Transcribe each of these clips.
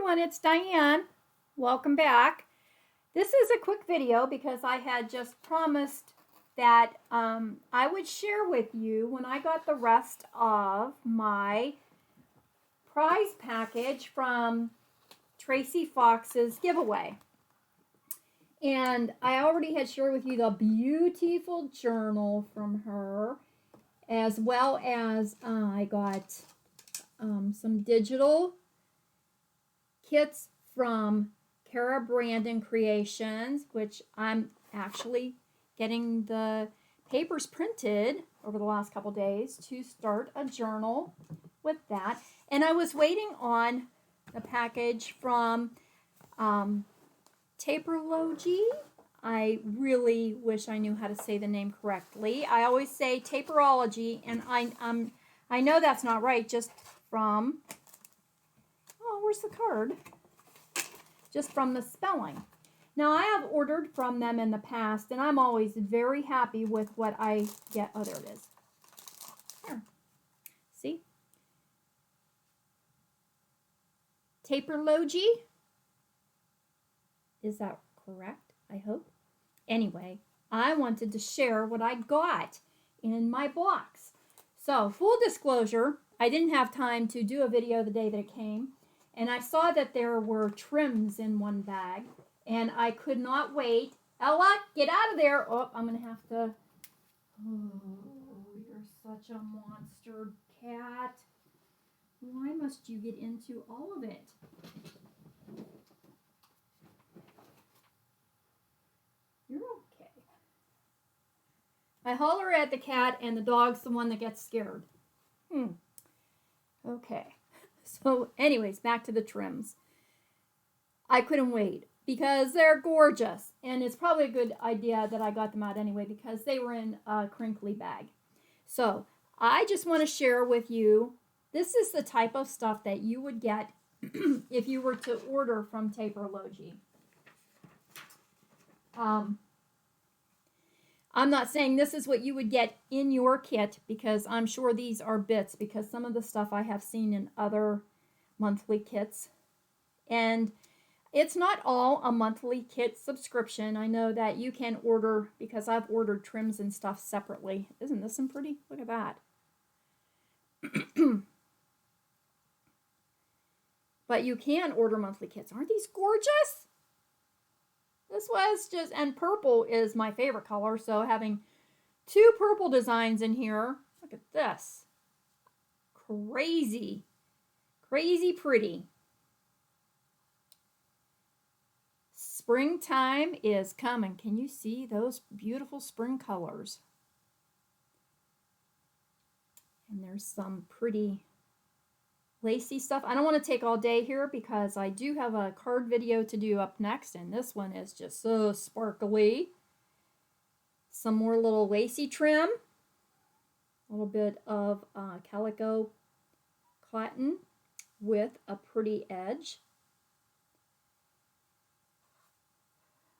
everyone, it's Diane. Welcome back. This is a quick video because I had just promised that I would share with you when I got the rest of my prize package from Tracie Fox's giveaway. And I already had shared with you the beautiful journal from her, as well as I got some digital kits from Kara Brandon Creations, which I'm actually getting the papers printed over the last couple days to start a journal with that. And I was waiting on a package from Taperlogy. I really wish I knew how to say the name correctly. I always say Taperology, and I know that's not right, just from, oh, where's the card? Just from the spelling. Now, I have ordered from them in the past, and I'm always very happy with what I get. Oh, there it is. Here. See? Taperlogy. Is that correct? I hope. Anyway, I wanted to share what I got in my box. So, full disclosure, I didn't have time to do a video the day that it came, and I saw that there were trims in one bag, and I could not wait. Ella, get out of there. Oh, I'm going to have to. Oh, you're such a monster cat. Why must you get into all of it? You're okay. I holler at the cat, and the dog's the one that gets scared. Okay. So, anyways, back to the trims. I couldn't wait because they're gorgeous, and it's probably a good idea that I got them out anyway because they were in a crinkly bag. So, I just want to share with you, this is the type of stuff that you would get if you were to order from Taperlogy. I'm not saying this is what you would get in your kit because I'm sure these are bits because some of the stuff I have seen in other monthly kits. And it's not all a monthly kit subscription. I know that you can order, because I've ordered trims and stuff separately. Isn't this one pretty? Look at that. But you can order monthly kits. Aren't these gorgeous? This was just, and purple is my favorite color, so having two purple designs in here. Look at this. Crazy, crazy pretty. Springtime is coming. Can you see those beautiful spring colors? And there's some pretty lacy stuff. I don't want to take all day here because I do have a card video to do up next, and this one is just so sparkly. Some more little lacy trim. A little bit of calico cotton with a pretty edge.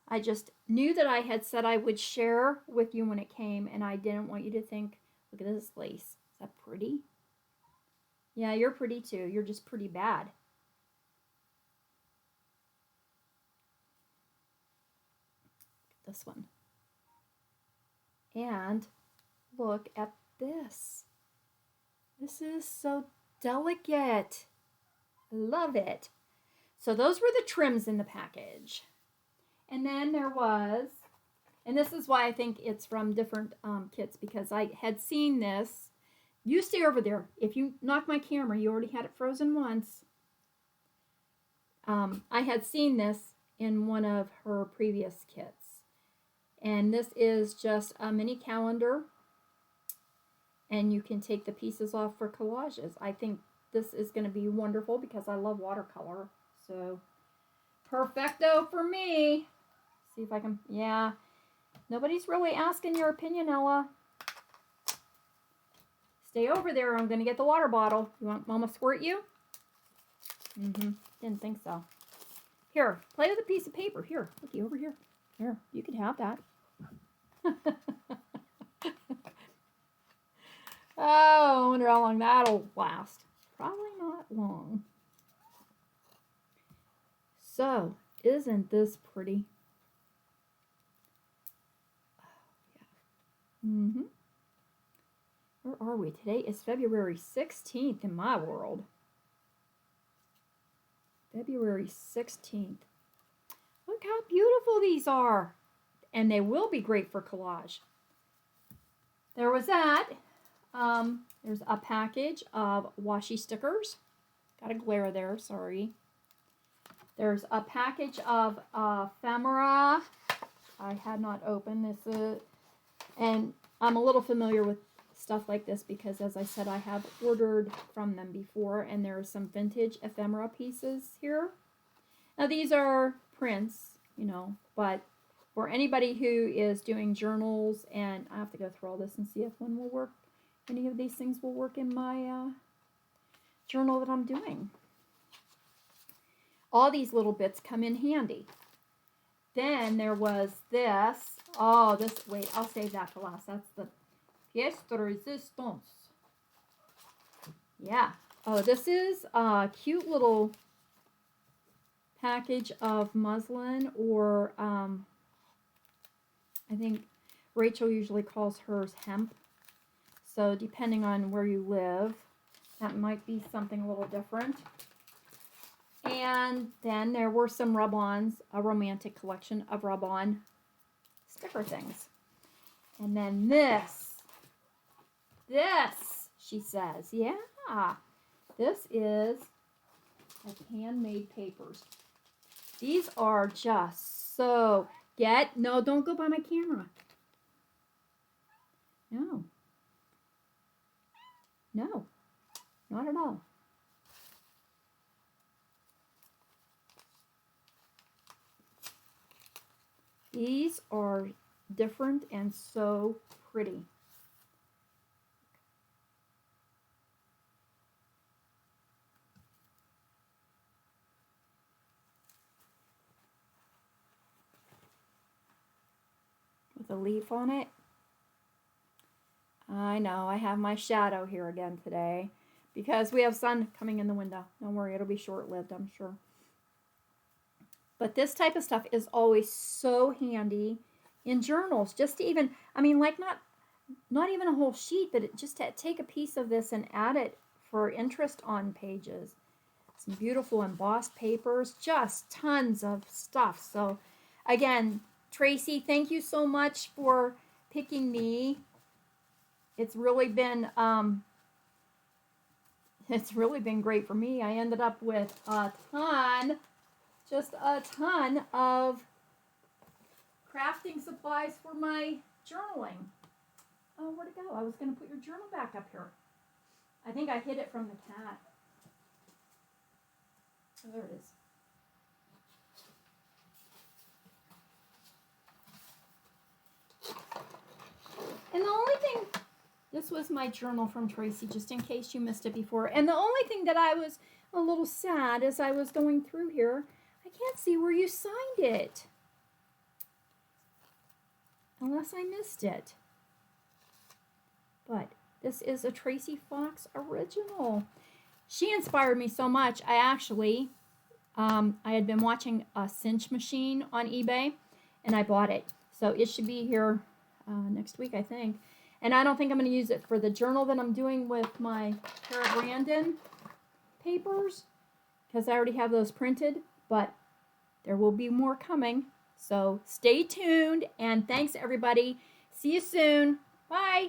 I just knew that I had said I would share with you when it came, and I didn't want you to think, look at this lace. Is that pretty? Yeah, you're pretty too. You're just pretty bad. This one. And look at this. This is so delicate. I love it. So those were the trims in the package. And then there was, and this is why I think it's from different kits, because I had seen this. You stay over there. If you knock my camera, you already had it frozen once. I had seen this in one of her previous kits. And this is just a mini calendar. And you can take the pieces off for collages. I think this is going to be wonderful because I love watercolor. So, perfecto for me. See if I can, yeah. Nobody's really asking your opinion, Ella. Stay over there. I'm going to get the water bottle. You want Mama squirt you? Didn't think so. Here, play with a piece of paper. Here, looky over here. Here, you can have that. Oh, I wonder how long that'll last. Probably not long. So, isn't this pretty? Mm-hmm. Where are we? Today is February 16th in my world. February 16th. Look how beautiful these are. And they will be great for collage. There was that. There's a package of washi stickers. Got a glare there, sorry. There's a package of ephemera. I had not opened this. And I'm a little familiar with stuff like this because, as I said, I have ordered from them before. And there are some vintage ephemera pieces here. Now, these are prints, you know, but for anybody who is doing journals, and I have to go through all this and see if one will work, any of these things will work in my journal that I'm doing. All these little bits come in handy. Then there was this. Oh, this, wait, I'll save that for last. That's the pièce de résistance. Yeah. Oh, this is a cute little package of muslin, or I think Rachel usually calls hers hemp. So depending on where you live, that might be something a little different. And then there were some rub-ons, a romantic collection of rub-on sticker things. And then this, she says, yeah, this is like handmade papers. These are just so, no, don't go by my camera. No. No, not at all. These are different and so pretty. With a leaf on it. I know, I have my shadow here again today because we have sun coming in the window. Don't worry, it'll be short-lived, I'm sure. But this type of stuff is always so handy in journals. Just to even, I mean, like not even a whole sheet, but just to take a piece of this and add it for interest on pages. Some beautiful embossed papers, just tons of stuff. So again, Tracie, thank you so much for picking me. It's really been great for me. I ended up with just a ton of crafting supplies for my journaling. Oh, where'd it go? I was going to put your journal back up here. I think I hid it from the cat. Oh, there it is. And the only thing, this was my journal from Tracie, just in case you missed it before. And the only thing that I was a little sad as I was going through here, I can't see where you signed it. Unless I missed it. But this is a Tracie Fox original. She inspired me so much. I actually, I had been watching a cinch machine on eBay, and I bought it. So it should be here next week, I think. And I don't think I'm going to use it for the journal that I'm doing with my Cara Brandon papers, because I already have those printed, but there will be more coming. So stay tuned, and thanks everybody. See you soon. Bye.